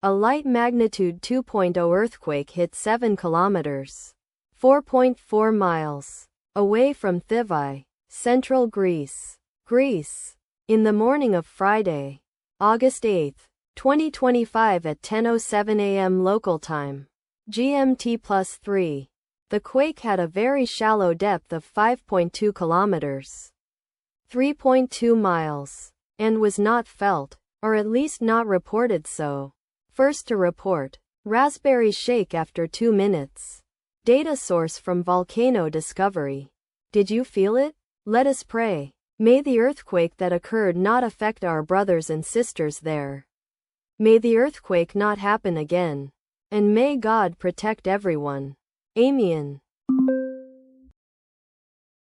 A light magnitude 2.0 earthquake hit 7 kilometers, 4.4 miles, away from Thivai, central Greece. In the morning of Friday, August 8, 2025 at 10:07 a.m. local time, GMT+3, the quake had a very shallow depth of 5.2 kilometers, 3.2 miles, and was not felt, or at least not reported so. First to report, raspberries shake after 2 minutes. Data source from Volcano Discovery. Did you feel it? Let us pray. May the earthquake that occurred not affect our brothers and sisters there. May the earthquake not happen again. And may God protect everyone. Amen.